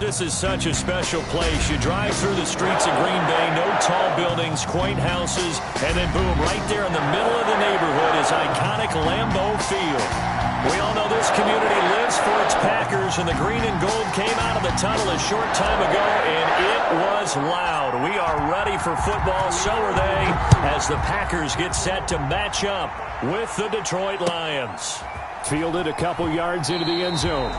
This is such a special place. You drive through the streets of Green Bay, no tall buildings, quaint houses, and then boom, right there in the middle of the neighborhood is iconic Lambeau Field. We all know this community lives for its Packers, and the green and gold came out of the tunnel a short time ago, and it was loud. We are ready for football, so are they, as the Packers get set to match up with the Detroit Lions. Fielded a couple yards into the end zone.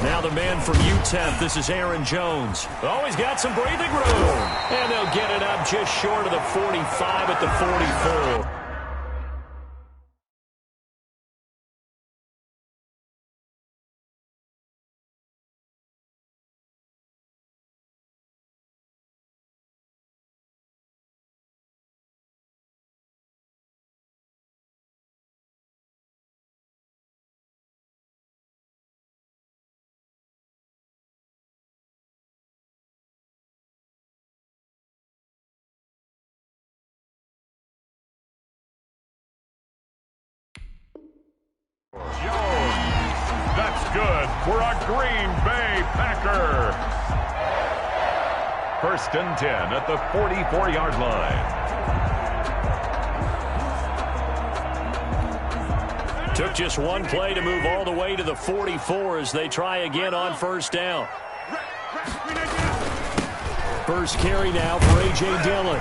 Now the man from UTEP, this is Aaron Jones. Oh, he's got some breathing room. And they'll get it up just short of the 45 at the 44. That's good for a Green Bay Packer. 1st and 10 at the 44-yard line. Took just one play to move all the way to the 44 as they try again on 1st down. First carry now for A.J. Dillon.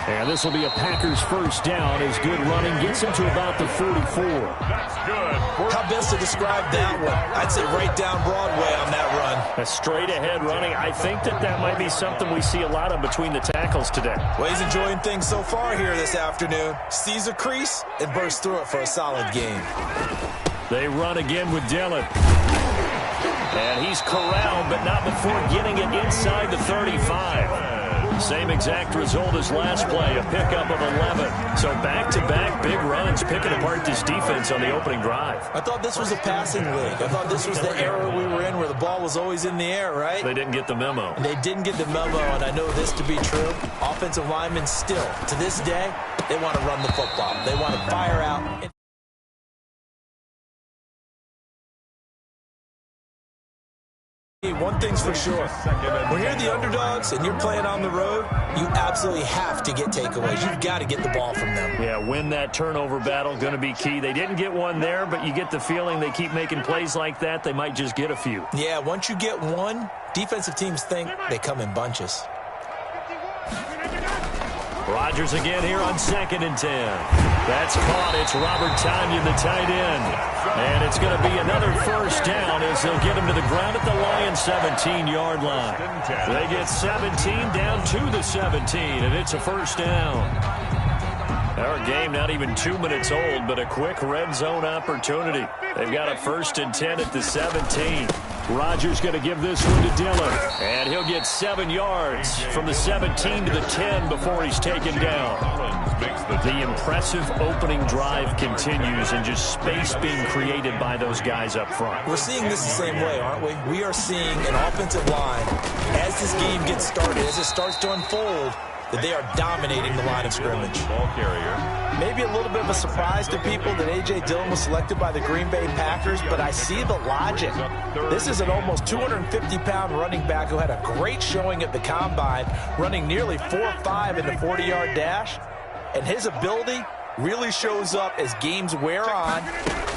And this will be a Packers 1st down as good running gets him to about the 44. That's good. How best to describe that one? I'd say right down Broadway on that run. A straight ahead running. I think that might be something we see a lot of between the tackles today. Well, he's enjoying things so far here this afternoon. Sees a crease and bursts through it for a solid game. They run again with Dillon. And he's corralled, but not before getting it inside the 35. Same exact result as last play, a pickup of 11. So back-to-back big runs, picking apart this defense on the opening drive. I thought this was a passing league. I thought this was the era we were in where the ball was always in the air, right? They didn't get the memo. And they didn't get the memo, and I know this to be true. Offensive linemen still, to this day, they want to run the football. They want to fire out. One thing's for sure. When you're the underdogs and you're playing on the road, you absolutely have to get takeaways. You've got to get the ball from them. Yeah, win that turnover battle, going to be key. They didn't get one there, but you get the feeling they keep making plays like that, they might just get a few. Yeah, once you get one, defensive teams think they come in bunches. Rodgers again here on 2nd and 10. That's caught. It's Robert Tonyan, the tight end. And it's going to be another 1st down as they'll get him to the ground at the Lions' 17-yard line. They get 17 down to the 17, and it's a 1st down. Our game not even 2 minutes old, but a quick red zone opportunity. They've got a 1st and 10 at the 17. Rodgers going to give this one to Dillon. And he'll get 7 yards from the 17 to the 10 before he's taken down. The impressive opening drive continues and just space being created by those guys up front. We're seeing this the same way, aren't we? We are seeing an offensive line, as this game gets started, as it starts to unfold, that they are dominating the line of scrimmage. Ball carrier. Maybe a little bit of a surprise to people that A.J. Dillon was selected by the Green Bay Packers, but I see the logic. This is an almost 250-pound running back who had a great showing at the Combine, running nearly 4.5 in the 40-yard dash, and his ability really shows up as games wear on,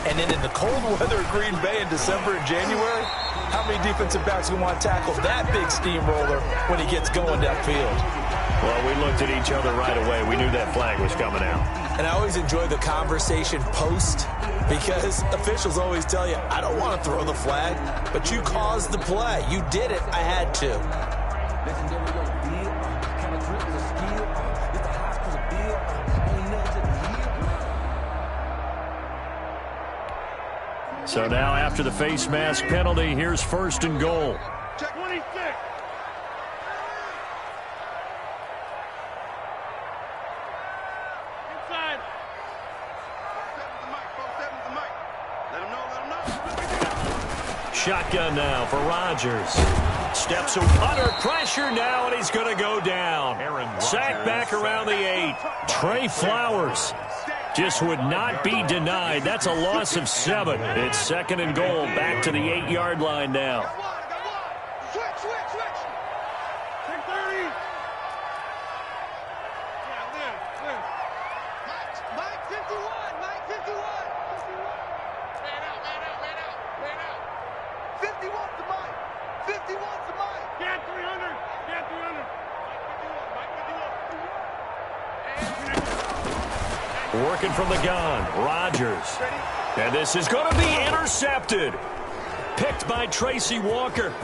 and then in the cold weather of Green Bay in December and January, how many defensive backs can want to tackle that big steamroller when he gets going downfield? Well, we looked at each other right away. We knew that flag was coming out. And I always enjoy the conversation post because officials always tell you, I don't want to throw the flag, but you caused the play. You did it. I had to. So now after the face mask penalty, here's first and goal. Check 26. Inside. 4-7's the mic. Let him know. Shotgun now for Rodgers. Steps under pressure now, and he's going to go down. Sack back around the 8. Trey Flowers just would not be denied. That's a loss of 7. It's second and goal. Back to the 8-yard line now. Switch. 10-30. Mike 51. Mike 51. Man out. 51's the Mike. 51's the Mike. Get 300. Working from the gun, Rodgers. And this is going to be intercepted. Picked by Tracy Walker.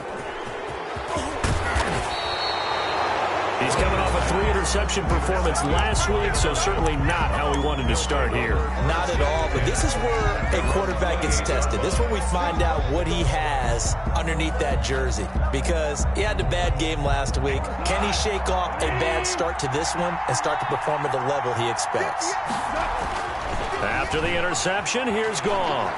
He's coming off a 3-interception performance last week, so certainly not how we wanted to start here. Not at all, but this is where a quarterback gets tested. This is where we find out what he has underneath that jersey, because he had a bad game last week. Can he shake off a bad start to this one and start to perform at the level he expects? After the interception, here's Goff.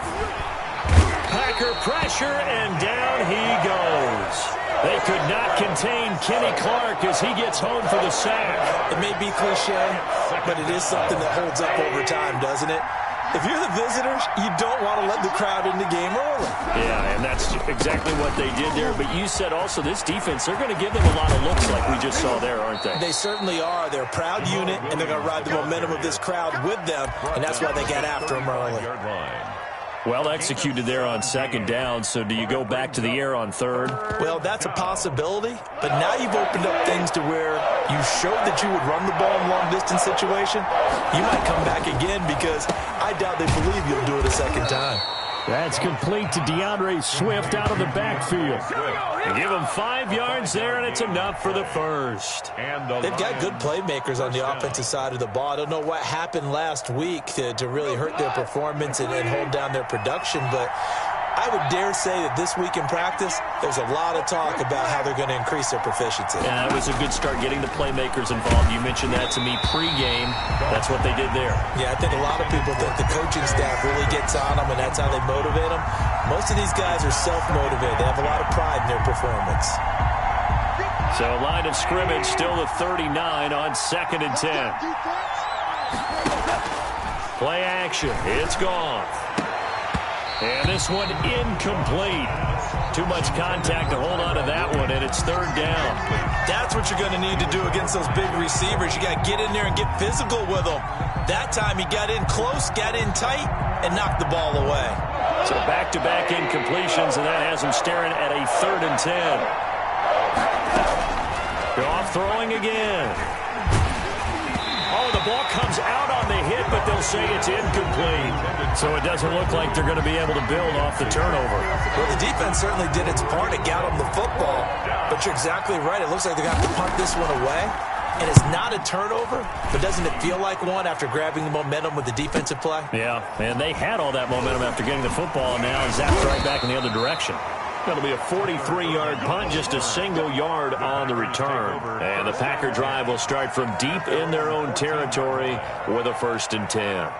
Packer pressure, and down he goes. They could not contain Kenny Clark as he gets home for the sack. It may be cliche, but it is something that holds up over time, doesn't it? If you're the visitors, you don't want to let the crowd in the game early. Yeah, and that's exactly what they did there. But you said also this defense, they're going to give them a lot of looks like we just saw there, aren't they? They certainly are. They're a proud unit, and they're going to ride the momentum of this crowd with them, and that's why they got after them early. Well executed there on second down, so do you go back to the air on third? Well, that's a possibility, but now you've opened up things to where you showed that you would run the ball in long-distance situation. You might come back again because I doubt they believe you'll do it a second time. That's complete to DeAndre Swift out of the backfield. They give him 5 yards there, and it's enough for the first. They've got good playmakers on the offensive side of the ball. I don't know what happened last week to really hurt their performance and hold down their production, but I would dare say that this week in practice, there's a lot of talk about how they're going to increase their proficiency. Yeah, it was a good start getting the playmakers involved. You mentioned that to me pregame. That's what they did there. Yeah, I think a lot of people think the coaching staff really gets on them, and that's how they motivate them. Most of these guys are self-motivated. They have a lot of pride in their performance. So line of scrimmage still the 39 on 2nd and 10. Play action. It's gone. And this one incomplete. Too much contact to hold on to that one, and it's 3rd down. That's what you're going to need to do against those big receivers. You got to get in there and get physical with them. That time he got in close, got in tight, and knocked the ball away. So back-to-back incompletions, and that has him staring at a 3rd and 10. Goff throwing again. Oh, the ball comes out on the hit, but they'll say it's incomplete. So it doesn't look like they're going to be able to build off the turnover. Well, the defense certainly did its part to get them the football. But you're exactly right. It looks like they're going to have to punt this one away. And it's not a turnover, but doesn't it feel like one after grabbing the momentum with the defensive play? Yeah, and they had all that momentum after getting the football, and now zapped right back in the other direction. It'll be a 43-yard punt, just a single yard on the return. And the Packer drive will start from deep in their own territory with a 1st and 10.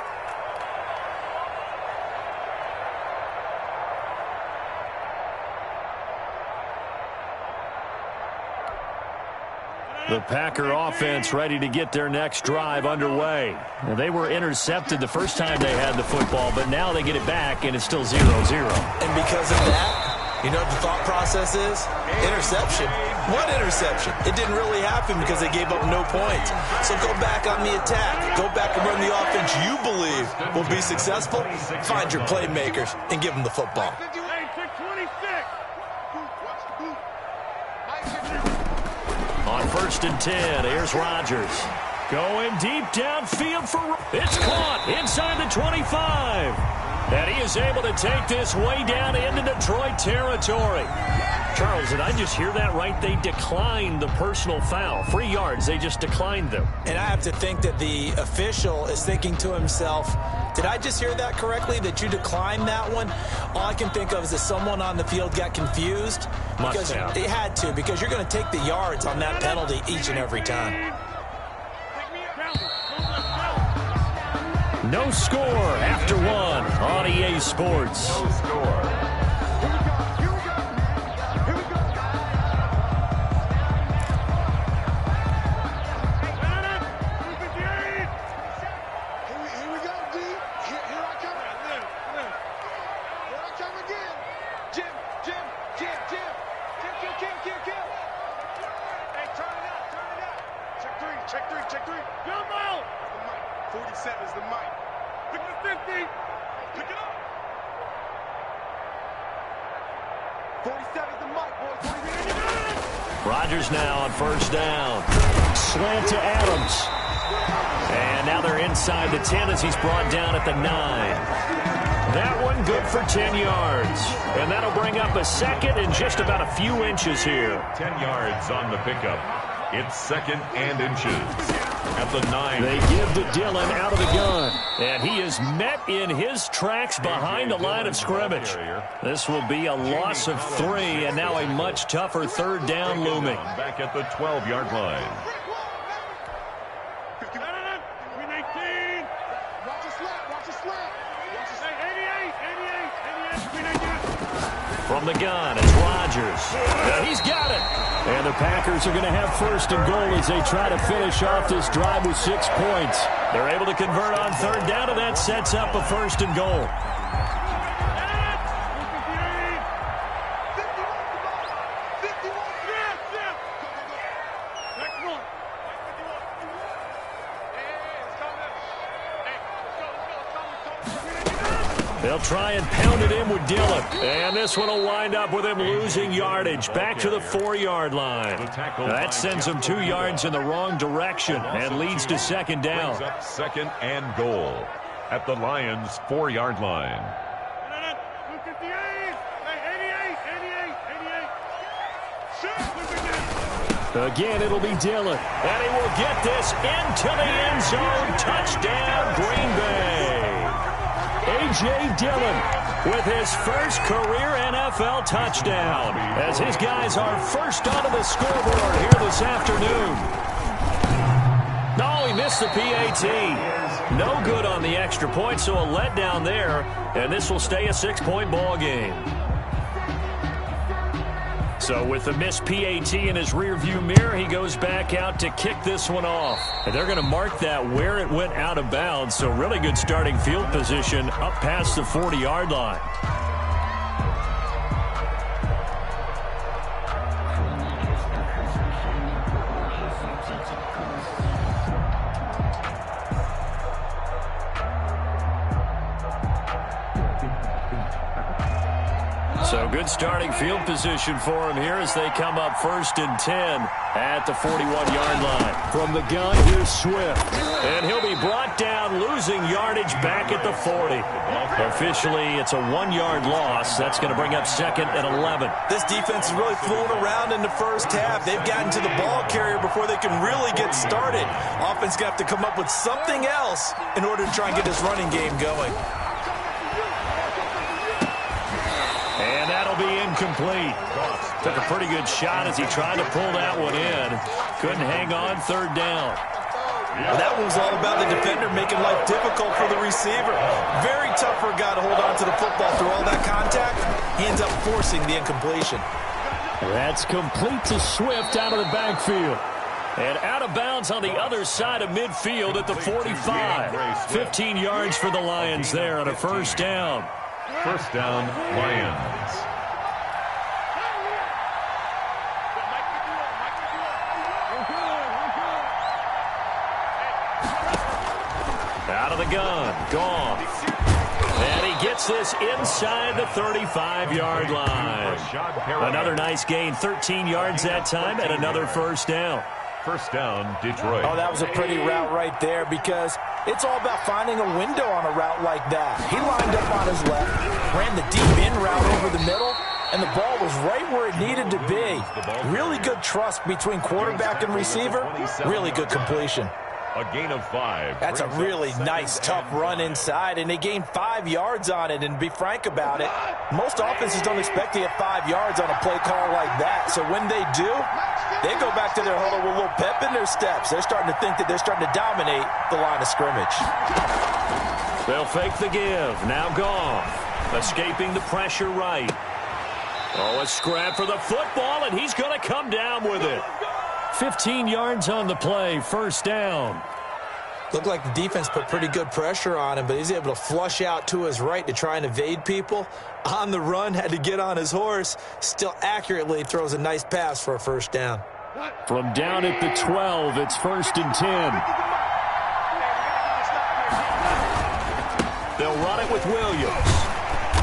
The Packer offense ready to get their next drive underway. They were intercepted the first time they had the football, but now they get it back, and it's still 0-0. And because of that, you know what the thought process is? Interception. What interception? It didn't really happen because they gave up no points. So go back on the attack. Go back and run the offense you believe will be successful. Find your playmakers and give them the football. On 1st and 10, here's Rodgers. Going deep downfield for... It's caught inside the 25. And he is able to take this way down into Detroit territory. Charles, did I just hear that right? They declined the personal foul. 3 yards, they just declined them. And I have to think that the official is thinking to himself, did I just hear that correctly, that you declined that one? All I can think of is that someone on the field got confused. Because it had to, because you're going to take the yards on that penalty each and every time. No score after 1 on EA Sports. No score. Check three. Jump out! 47 is the mic. Pick the 50. Pick it up. 47 is the mic, boys. Rodgers now on first down. Slant to Adams. And now they're inside the 10 as he's brought down at the 9. That one good for 10 yards. And that'll bring up a second in just about a few inches here. 10 yards on the pickup. It's second and inches. At the 9. They give to Dillon out of the gun. And he is met in his tracks behind the line of scrimmage. This will be a loss of 3, and now a much tougher third down looming. Back at the 12-yard line. From the gun, it's Rodgers. And he's got it. And the Packers are going to have first and goal as they try to finish off this drive with 6 points. They're able to convert on third down, and that sets up a first and goal. They'll try and pound it in with Dillon. And this one will wind up with him losing yardage. Back to the 4-yard line. That sends him 2 yards in the wrong direction and leads to second down. Brings up second and goal at the Lions' 4-yard line. Again, it'll be Dillon. And he will get this into the end zone. Touchdown, Green Bay. A.J. Dillon with his first career NFL touchdown as his guys are first onto the scoreboard here this afternoon. No, he missed the PAT. No good on the extra point, so a letdown there, and this will stay a 6-point ball game. So with the missed PAT in his rearview mirror, he goes back out to kick this one off. And they're going to mark that where it went out of bounds. So really good starting field position up past the 40-yard line. So good starting field position for him here as they come up first and 10 at the 41-yard line. From the gun, here's Swift. And he'll be brought down, losing yardage back at the 40. Officially, it's a 1-yard loss. That's going to bring up second and 11. This defense is really fooling around in the first half. They've gotten to the ball carrier before they can really get started. Offense going to have to come up with something else in order to try and get this running game going. And that'll be incomplete. Took a pretty good shot as he tried to pull that one in. Couldn't hang on third down. Well, that one was all about the defender making life difficult for the receiver. Very tough for a guy to hold on to the football through all that contact. He ends up forcing the incompletion. That's complete to Swift out of the backfield. And out of bounds on the other side of midfield at the 45. 15 yards for the Lions there on a first down. First down, Lions. Out of the gun, gone. And he gets this inside the 35-yard line. Another nice gain, 13 yards that time, and another first down. First down, Detroit. Oh, that was a pretty route right there because it's all about finding a window on a route like that. He lined up on his left, ran the deep in route over the middle, and the ball was right where it needed to be. Really good trust between quarterback and receiver. Really good completion. A gain of 5. That's a really nice, tough run inside, and they gained 5 yards on it. And to be frank about it, most offenses don't expect to get 5 yards on a play call like that. So when they do, they go back to their huddle with a little pep in their steps. They're starting to think that they're starting to dominate the line of scrimmage. They'll fake the give. Now Goff, escaping the pressure right. Oh, a scrap for the football, and he's going to come down with it. 15 yards on the play, first down. Looked like the defense put pretty good pressure on him, but he's able to flush out to his right to try and evade people. On the run, had to get on his horse. Still accurately throws a nice pass for a first down. From down at the 12, it's 1st and 10. They'll run it with Williams.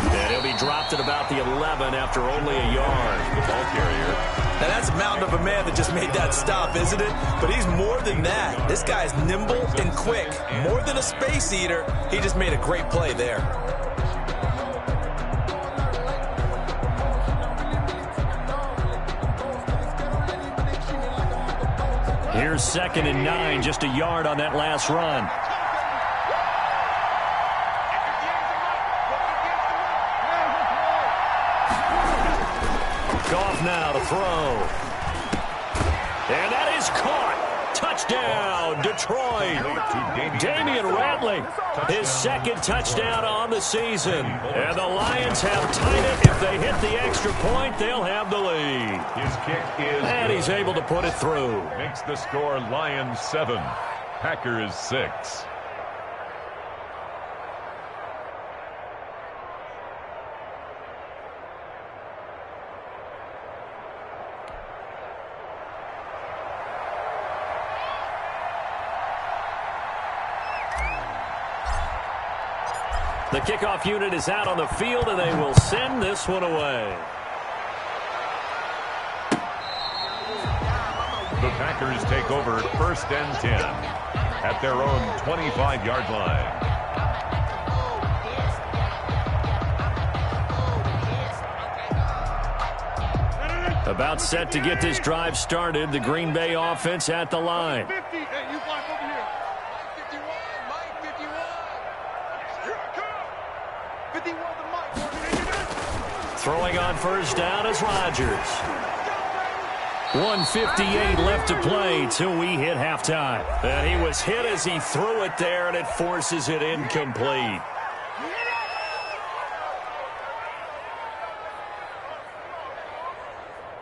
And he'll be dropped at about the 11 after only a yard. The ball carrier. Now that's a mountain of a man that just made that stop, isn't it? But he's more than that. This guy's nimble and quick. More than a space eater, he just made a great play there. Here's 2nd and 9, just a yard on that last run. Goff now to throw. And that is caught. Touchdown, Detroit. Damian Ratley, his 2nd touchdown on the season. And the Lions have tied it. If they hit the extra point, they'll have the lead. His kick is And he's able to put it through. Makes the score Lions 7, Packers 6. The kickoff unit is out on the field, and they will send this one away. The Packers take over 1st and 10 at their own 25-yard line. About set to get this drive started. The Green Bay offense at the line. 50. Hey, you block over here. 51, Mike. Throwing on first down is Rodgers. 1:58 left to play till we hit halftime. And he was hit as he threw it there, and it forces it incomplete.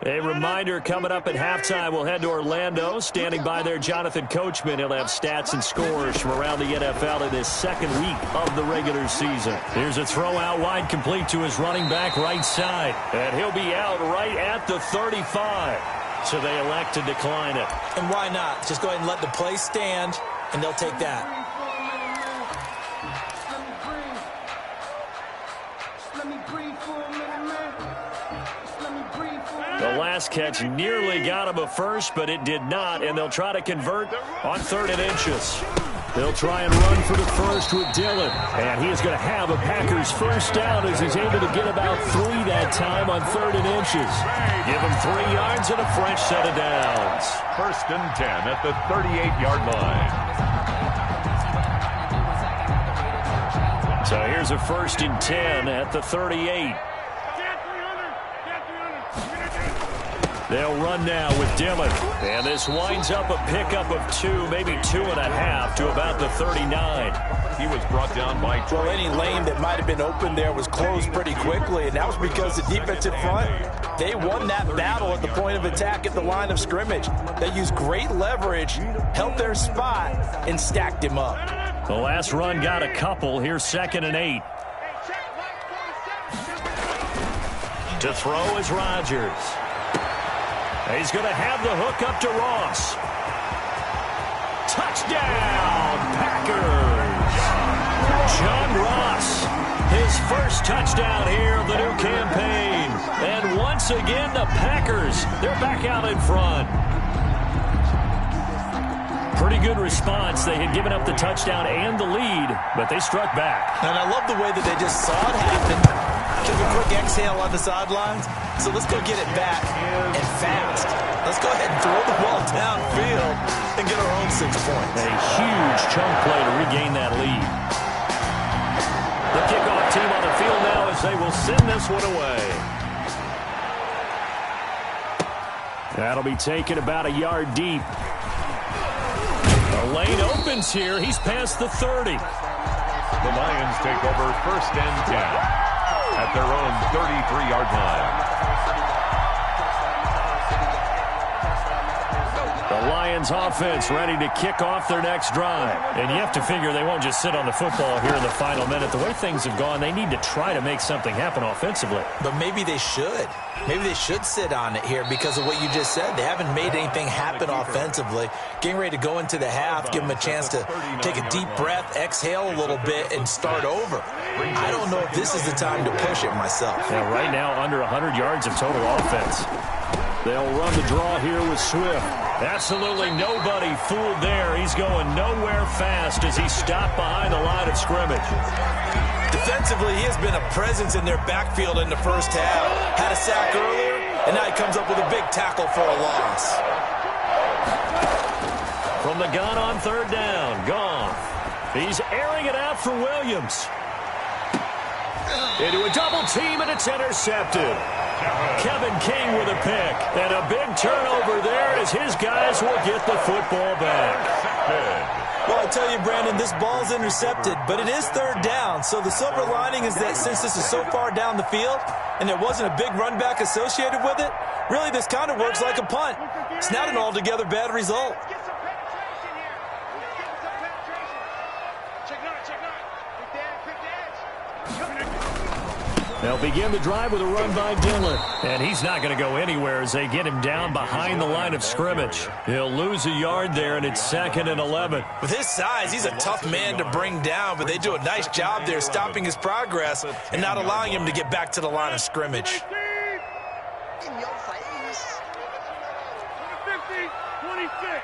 A reminder, coming up at halftime, we'll head to Orlando. Standing by there, Jonathan Coachman. He'll have stats and scores from around the NFL in this 2nd week of the regular season. Here's a throw out wide, complete to his running back right side. And he'll be out right at the 35. So they elect to decline it. And why not? Just go ahead and let the play stand, and they'll take that. The last catch nearly got him a first, but it did not, and they'll try to convert on 3rd and inches. They'll try and run for the first with Dillon, and he is going to have a Packers first down as he's able to get about 3 that time on 3rd and inches. Give him 3 yards and a fresh set of downs. 1st and 10 at the 38-yard line. So here's a 1st and 10 at the 38. They'll run now with Dillon. And this winds up a pickup of 2, maybe 2.5 to about the 39. He was brought down by Well, any lane that might have been open there was closed pretty quickly, and that was because the defensive front, they won that battle at the point of attack at the line of scrimmage. They used great leverage, held their spot, and stacked him up. The last run got a couple. Here's 2nd and 8. To throw is Rodgers. He's going to have the hook up to Ross. Touchdown, Packers! John Ross, his first touchdown here of the new campaign. And once again, the Packers, they're back out in front. Pretty good response. They had given up the touchdown and the lead, but they struck back. And I love the way that they just saw it happen. took a quick exhale on the sidelines, so let's go get it back and fast. Let's go ahead and throw the ball downfield and get our own 6 points. A huge chunk play to regain that lead. The kickoff team on the field now as they will send this one away. That'll be taken about a yard deep. The lane opens here. He's past the 30. The Lions take over 1st and 10 at their own 33-yard line. The Lions offense ready to kick off their next drive. And you have to figure they won't just sit on the football here in the final minute. The way things have gone, they need to try to make something happen offensively. But maybe they should. Maybe they should sit on it here because of what you just said. They haven't made anything happen offensively. Getting ready to go into the half, give them a chance to take a deep breath, exhale a little bit, and start over. I don't know if this is the time to push it myself. Yeah, right now, under 100 yards of total offense. They'll run the draw here with Swift. Absolutely nobody fooled there. He's going nowhere fast as he stopped behind the line of scrimmage. Defensively, he has been a presence in their backfield in the first half. Had a sack earlier, and now he comes up with a big tackle for a loss. From the gun on 3rd down, Goff. He's airing it out for Williams. Into a double team, and it's intercepted. Kevin King with a pick. And a big turnover there as his guys will get the football back. Well, I tell you, Brandon, this ball's intercepted, but it is 3rd down. So the silver lining is that since this is so far down the field and there wasn't a big run back associated with it, really this kind of works like a punt. It's not an altogether bad result. They'll begin the drive with a run by Dillon. And he's not going to go anywhere as they get him down behind the line of scrimmage. He'll lose a yard there, and it's 2nd and 11. With his size, he's a tough man to bring down, but they do a nice job there stopping his progress and not allowing him to get back to the line of scrimmage. In your face. 50, 26.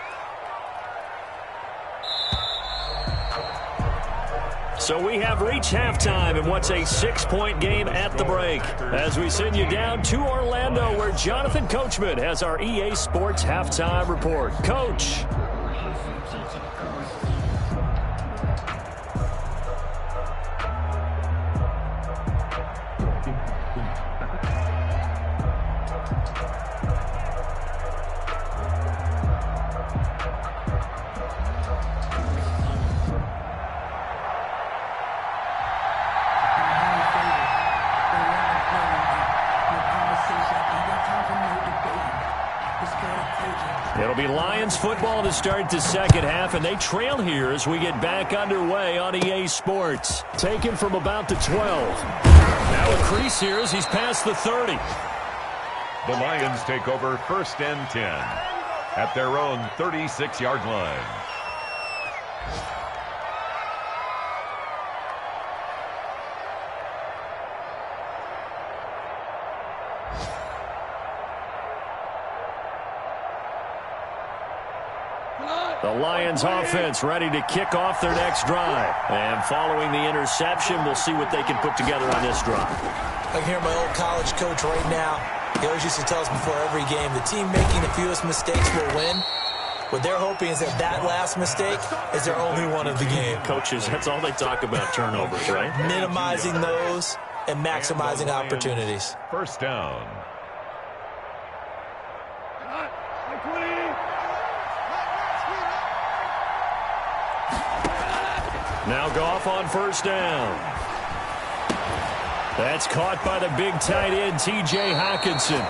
So we have reached halftime in what's a 6-point game at the break. As we send you down to Orlando, where Jonathan Coachman has our EA Sports halftime report. Coach. It'll be Lions football to start the second half, and they trail here as we get back underway on EA Sports. Taken from about the 12. Now a crease here as he's past the 30. The Lions take over 1st and 10 at their own 36-yard line. The Lions offense ready to kick off their next drive. And following the interception, we'll see what they can put together on this drive. I can hear my old college coach right now. He always used to tell us before every game, the team making the fewest mistakes will win. What they're hoping is that that last mistake is their only one of the game. Coaches, that's all they talk about, turnovers, right? Minimizing those and maximizing opportunities. 1st down. Now Goff on 1st down. That's caught by the big tight end, T.J. Hockenson.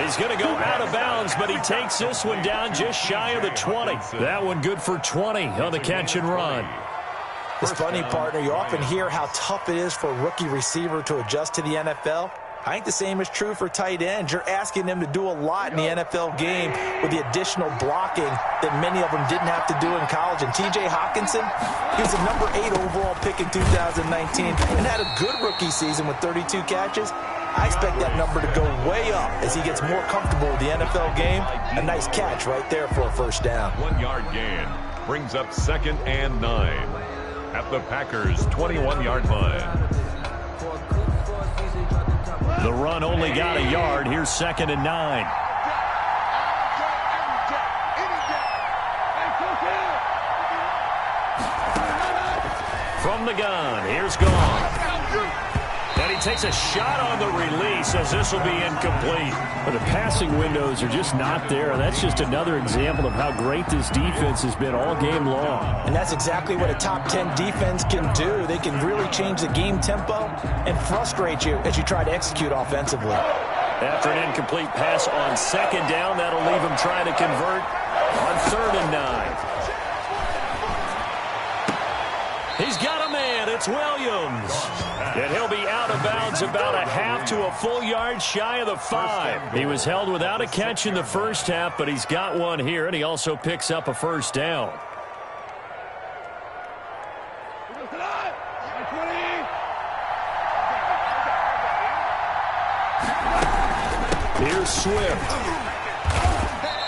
He's going to go out of bounds, but he takes this one down just shy of the 20. That one good for 20 on the catch and run. This funny, partner, you often hear how tough it is for a rookie receiver to adjust to the NFL. I think the same is true for tight ends. You're asking them to do a lot in the NFL game with the additional blocking that many of them didn't have to do in college. And T.J. Hockenson, he was a number 8 overall pick in 2019 and had a good rookie season with 32 catches. I expect that number to go way up as he gets more comfortable with the NFL game. A nice catch right there for a 1st down. 1-yard gain brings up 2nd and 9 at the Packers' 21-yard line. The run only got a yard. Here's 2nd and 9. From the gun, here's Gone. And he takes a shot on the release as this will be incomplete. But the passing windows are just not there. That's just another example of how great this defense has been all game long. And that's exactly what a top 10 defense can do. They can really change the game tempo and frustrate you as you try to execute offensively. After an incomplete pass on 2nd down, that'll leave him trying to convert on 3rd and 9. He's got a man. It's Williams. And he'll be out of bounds about a half to a full yard shy of the 5. He was held without a catch in the first half, but he's got one here, and he also picks up a 1st down. Here's Swift.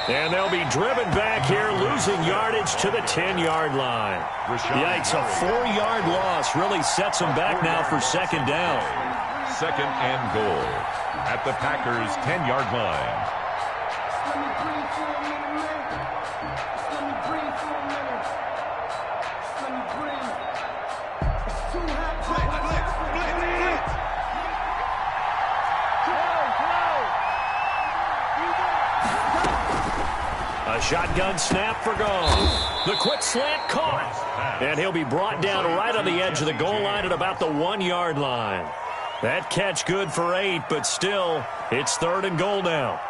And they'll be driven back here, losing yardage to the 10-yard line. Yikes, a 4-yard loss really sets them back now for 2nd down. 2nd and goal at the Packers' 10-yard line. A shotgun snap for Gone. The quick slant caught. And he'll be brought down right on the edge of the goal line at about the 1-yard line. That catch good for 8, but still, it's 3rd and goal now.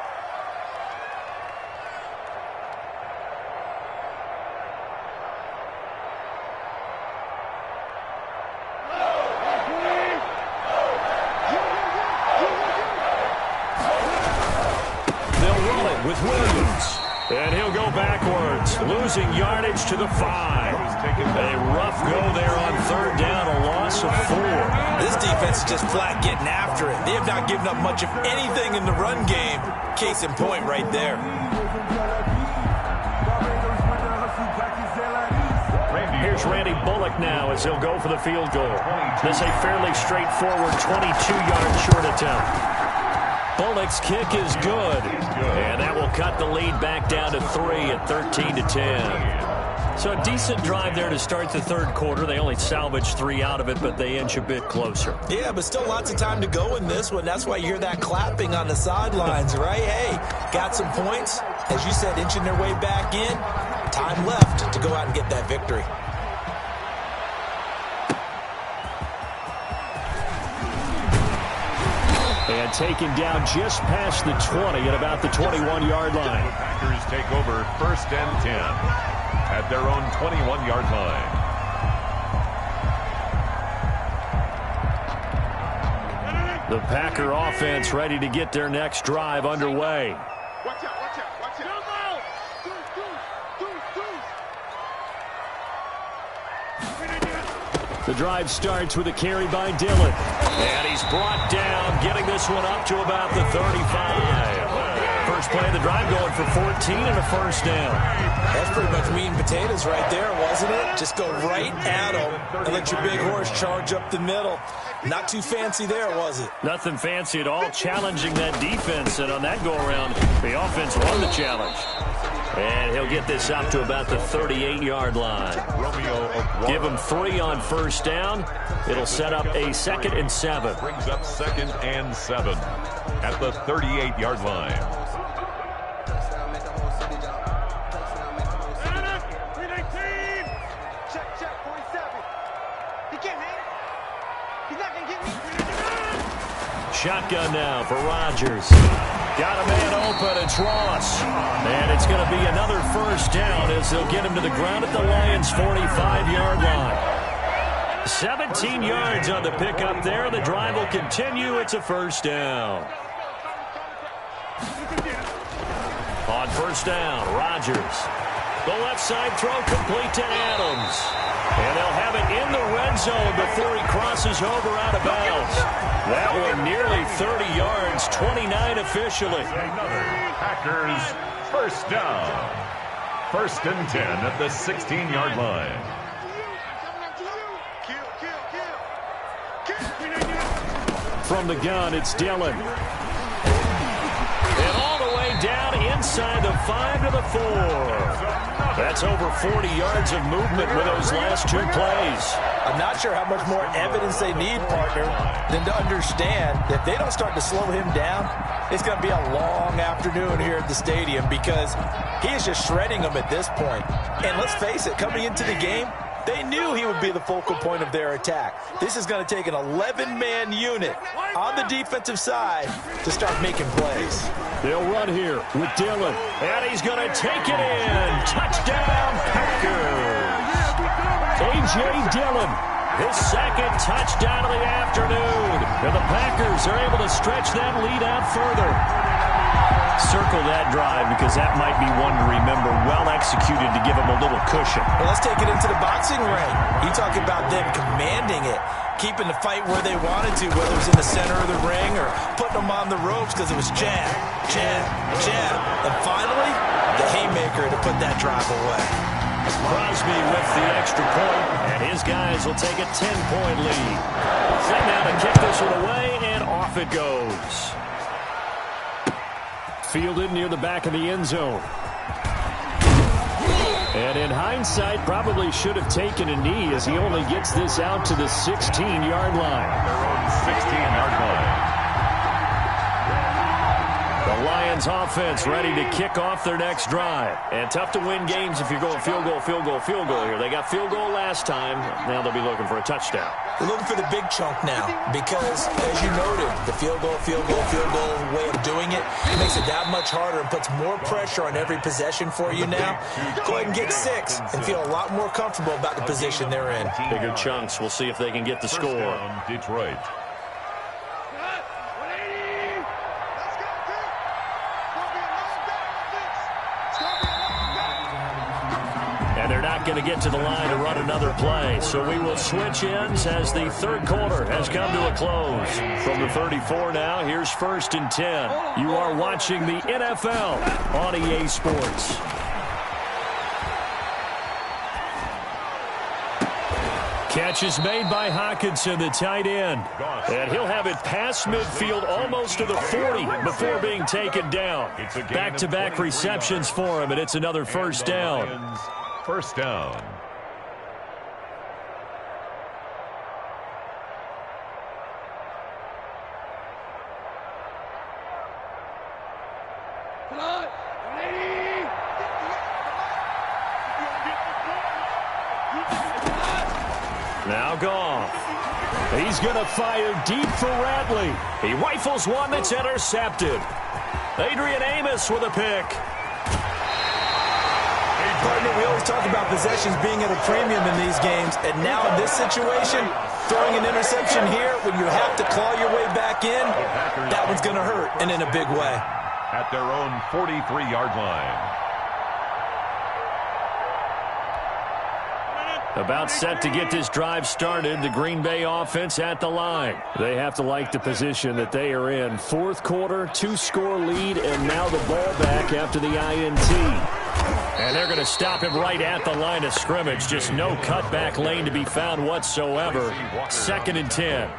They'll roll it with Williams. And he'll go backwards, losing yardage to the 5. A rough go there on 3rd down, a loss of 4. This defense is just flat getting after it. They have not given up much of anything in the run game. Case in point right there. Here's Randy Bullock now as he'll go for the field goal. This is a fairly straightforward 22-yard short attempt. Bullock's kick is good, and that will cut the lead back down to 3 at 13-10. So a decent drive there to start the 3rd quarter. They only salvaged 3 out of it, but they inch a bit closer. Yeah, but still lots of time to go in this one. That's why you hear that clapping on the sidelines, right? Hey, got some points. As you said, inching their way back in. Time left to go out and get that victory. And taken down just past the 20 at about the 21-yard line. The Packers take over 1st and 10 at their own 21-yard line. The Packer offense ready to get their next drive underway. Watch out, watch out, watch out. The drive starts with a carry by Dillon. And he's brought down, getting this one up to about the 35. First play of the drive going for 14 and a 1st down. That's pretty much meat and potatoes right there, wasn't it? Just go right at them and let your big horse charge up the middle. Not too fancy there, was it? Nothing fancy at all, challenging that defense. And on that go-around, the offense won the challenge. And he'll get this up to about the 38-yard line. Give him 3 on 1st down. It'll set up a 2nd and 7. Brings up 2nd and 7 at the 38-yard line. Shotgun now for Rodgers. Got a man open, it's Ross. And it's going to be another 1st down as they'll get him to the ground at the Lions' 45-yard line. 17 yards on the pickup there. The drive will continue. It's a 1st down. On 1st down, Rodgers. The left side throw complete to Adams. And they'll have it in the red zone before he crosses over out of bounds. That one nearly 30 yards, 29 officially. Another Packers 1st down. 1st and 10 at the 16-yard line. from the gun. It's Dillon. And all the way down inside the 5 to the 4. That's over 40 yards of movement with those last 2 plays. I'm not sure how much more evidence they need, partner, than to understand that if they don't start to slow him down, it's going to be a long afternoon here at the stadium because he is just shredding them at this point. And let's face it, coming into the game, they knew he would be the focal point of their attack. This is going to take an 11-man unit on the defensive side to start making plays. They'll run here with Dillon. And he's going to take it in. Touchdown, Packers. A.J. Dillon, his second touchdown of the afternoon. And the Packers are able to stretch that lead out further. Circle that drive because that might be one to remember. Well executed to give them a little cushion. Well, let's take it into the boxing ring. You talk about them commanding it, keeping the fight where they wanted to, whether it's in the center of the ring or putting them on the ropes because it was jab, jab, jab. And finally, the haymaker to put that drive away. Crosby with the extra point, and his guys will take a 10-point lead. Set now to kick this one away, and off it goes. Fielded near the back of the end zone. And in hindsight, probably should have taken a knee as he only gets this out to the 16-yard line. Their own 16-yard line. The Lions offense ready to kick off their next drive. And tough to win games if you're going field goal, field goal, field goal here. They got field goal last time. Now they'll be looking for a touchdown. They're looking for the big chunk now because, as you noted, the field goal way of doing it makes it that much harder and puts more pressure on every possession for you now. Go ahead and get 6 and feel a lot more comfortable about the position they're in. Bigger chunks. We'll see if they can get the score. Down, Detroit. And they're not going to get to the line to run another play. So we will switch ends as the third quarter has come to a close. From the 34 now, here's 1st and 10. You are watching the NFL on EA Sports. Catch is made by Hockenson, the tight end. And he'll have it past midfield almost to the 40 before being taken down. Back-to-back receptions for him, and it's another first down. First down. Now Goff. He's going to fire deep for Ratley. He rifles one that's intercepted. Adrian Amos with a pick. Partner, we always talk about possessions being at a premium in these games, and now in this situation, throwing an interception here when you have to claw your way back in, that one's going to hurt, and in a big way. At their own 43-yard line. About set to get this drive started, the Green Bay offense at the line. They have to like the position that they are in. Fourth quarter, 2-score lead, and now the ball back after the INT. And they're going to stop him right at the line of scrimmage. Just no cutback lane to be found whatsoever. 2nd and 10.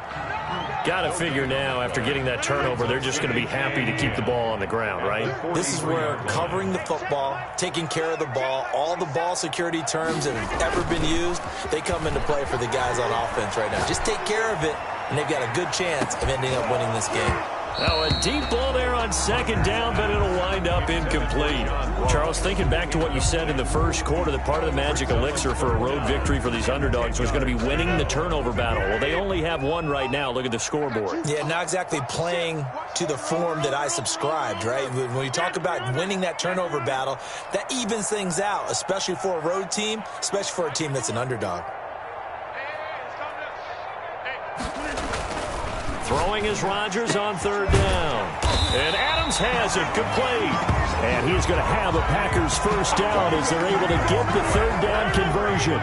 Got to figure now, after getting that turnover, they're just going to be happy to keep the ball on the ground, right? This is where covering the football, taking care of the ball, all the ball security terms that have ever been used, they come into play for the guys on offense right now. Just take care of it, and they've got a good chance of ending up winning this game. Now, a deep ball there on 2nd down, but it'll wind up incomplete. Charles, thinking back to what you said in the first quarter, that part of the magic elixir for a road victory for these underdogs was going to be winning the turnover battle. Well, they only have one right now. Look at the scoreboard. Yeah, not exactly playing to the form that I subscribed, right? When you talk about winning that turnover battle, that evens things out, especially for a road team, especially for a team that's an underdog. Throwing is Rodgers on 3rd down. And Adams has it complete. And he's going to have a Packers first down as they're able to get the 3rd down conversion.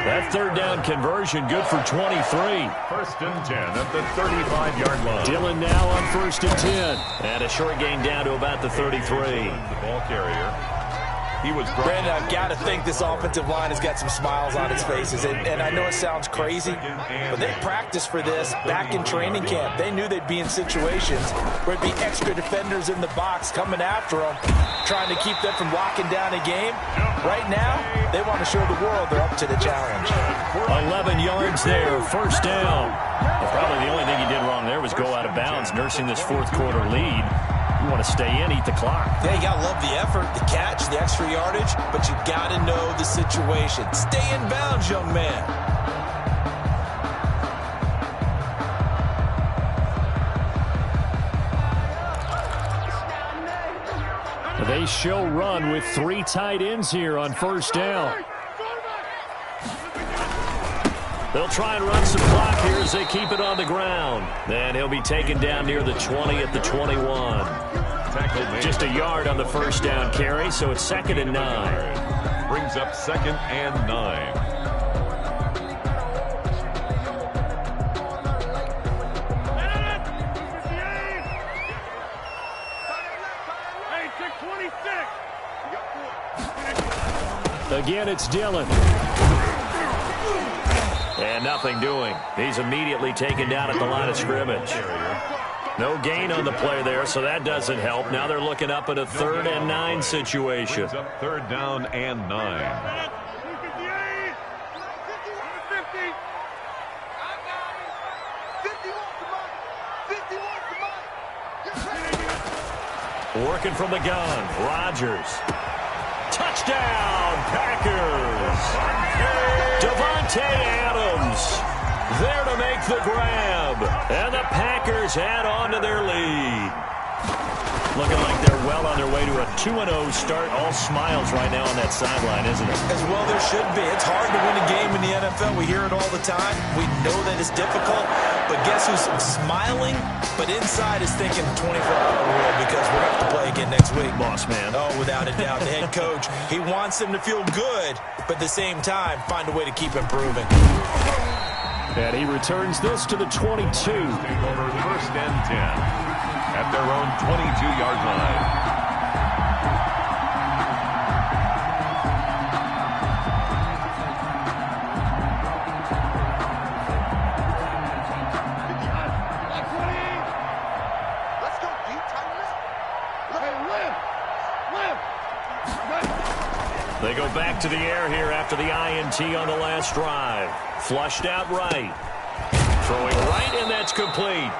That 3rd down conversion good for 23. 1st and 10 at the 35-yard line. Dillon now on 1st and 10. And a short gain down to about the 33. The ball carrier. He was Brandon, I've got to think this offensive line has got some smiles on its faces. And I know it sounds crazy, but they practiced for this back in training camp. They knew they'd be in situations where it'd be extra defenders in the box coming after them, trying to keep them from locking down a game. Right now, they want to show the world they're up to the challenge. 11 yards there, first down. Well, probably the only thing he did wrong there was go out of bounds, nursing this fourth quarter lead. You want to stay in, eat the clock. Yeah, you got to love the effort, the catch, the extra yardage, but you got to know the situation. Stay in bounds, young man. They show run with 3 tight ends here on first down. They'll try and run some clock here as they keep it on the ground. Then he'll be taken down near the 20 at the 21. Just a yard on the first down carry, so it's 2nd and 9. Brings up 2nd and 9. Again, it's Dillon. And nothing doing. He's immediately taken down at the line of scrimmage. No gain on the play there, so that doesn't help. Now they're looking up at a 3rd and 9 situation. Brings up 3rd down and 9. Working from the gun, Rodgers. Touchdown, Packers! Devontae Adams there to make the grab. And the Packers add on to their lead. Looking like they're well on their way to a 2-0 start. All smiles right now on that sideline, isn't it? As well there should be. It's hard to win a game in the NFL. We hear it all the time. We know that it's difficult. But guess who's smiling? But inside is thinking 24-hour rule because we're going to have to play again next week. Boss man. Oh, without a doubt. The head coach, he wants them to feel good, but at the same time, find a way to keep improving. And he returns this to the 22. Take over 1st and 10 at their own 22-yard line. They go back to the air here after the INT on the last drive. Flushed out right. Throwing right, and that's complete.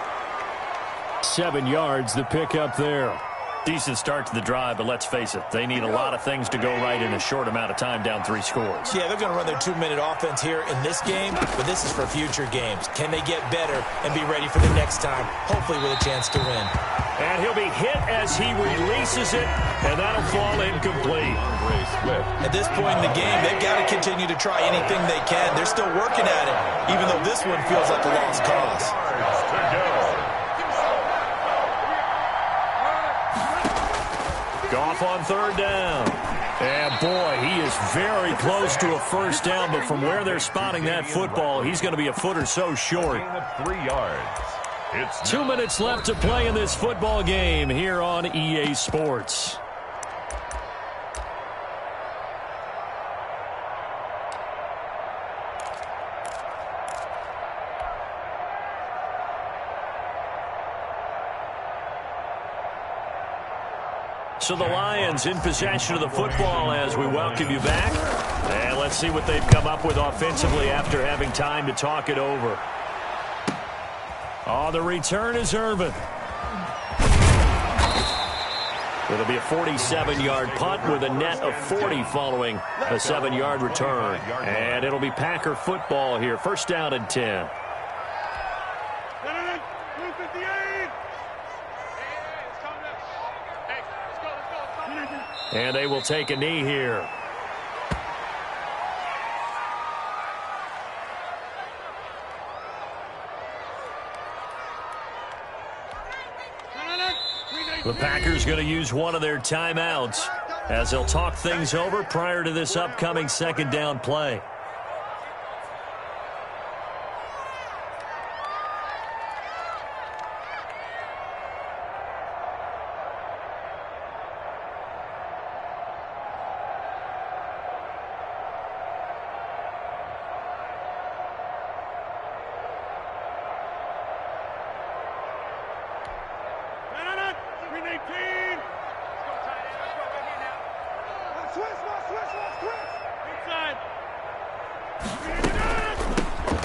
7 yards, the pickup there. Decent start to the drive, but let's face it, they need a lot of things to go right in a short amount of time, down 3 scores. Yeah, they're going to run their 2-minute offense here in this game, but this is for future games. Can they get better and be ready for the next time, hopefully with a chance to win? And he'll be hit as he releases it, and that'll fall incomplete. At this point in the game, they've got to continue to try anything they can. They're still working at it, even though this one feels like a lost cause. Goff on 3rd down. And boy, he is very close to a first down, but from where they're spotting that football, he's going to be a foot or so short. 3 yards. It's 2 minutes left to play in this football game here on EA Sports. So the Lions in possession of the football as we welcome you back. And let's see what they've come up with offensively after having time to talk it over. Oh, the return is Irvin. It'll be a 47-yard punt with a net of 40 following a 7-yard return. And it'll be Packer football here. 1st down and 10. And they will take a knee here. The Packers going to use one of their timeouts as they'll talk things over prior to this upcoming 2nd down play.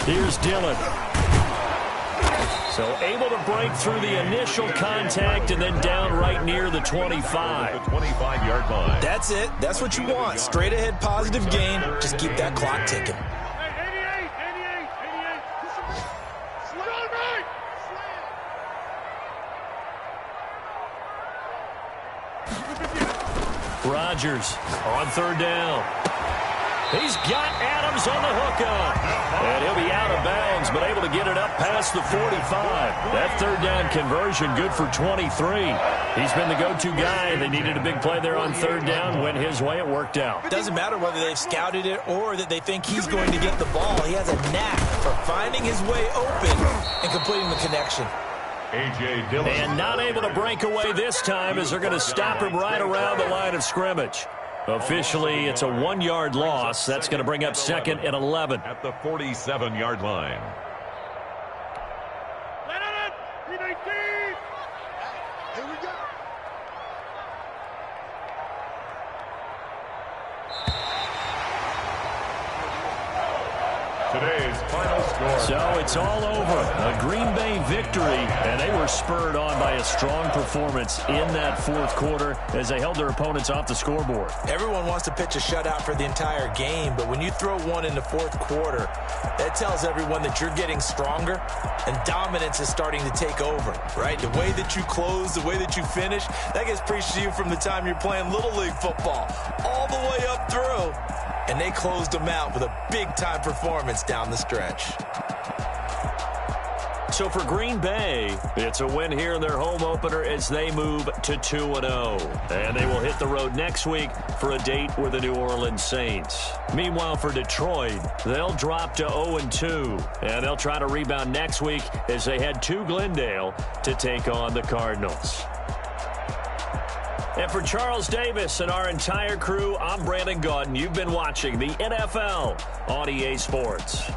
Here's Dillon. So able to break through the initial contact and then down right near the 25. The 25-yard line. That's it. That's what you want. Straight ahead positive gain. Just keep that clock ticking. Rodgers on third down. He's got Adams on the hookup. And he'll be out of bounds, but able to get it up past the 45. That third down conversion good for 23. He's been the go-to guy. They needed a big play there on third down. Went his way. It worked out. Doesn't matter whether they've scouted it or that they think he's going to get the ball. He has a knack for finding his way open and completing the connection. A.J. Dillon. And not able to break away this time as they're going to stop him right around the line of scrimmage. Officially, it's a 1-yard loss. That's going to bring up second and 11. At the 47-yard line. Here we go. Today's final score. So it's all over. A Green Bay victory, and they were spurred on by a strong performance in that fourth quarter as they held their opponents off the scoreboard. Everyone wants to pitch a shutout for the entire game, but when you throw one in the fourth quarter, that tells everyone that you're getting stronger and dominance is starting to take over, right? The way that you close, the way that you finish, that gets preached to you from the time you're playing Little League football all the way up through. And they closed them out with a big-time performance down the stretch. So for Green Bay, it's a win here in their home opener as they move to 2-0. And they will hit the road next week for a date with the New Orleans Saints. Meanwhile, for Detroit, they'll drop to 0-2. And they'll try to rebound next week as they head to Glendale to take on the Cardinals. And for Charles Davis and our entire crew, I'm Brandon Gaudin. You've been watching the NFL on EA Sports.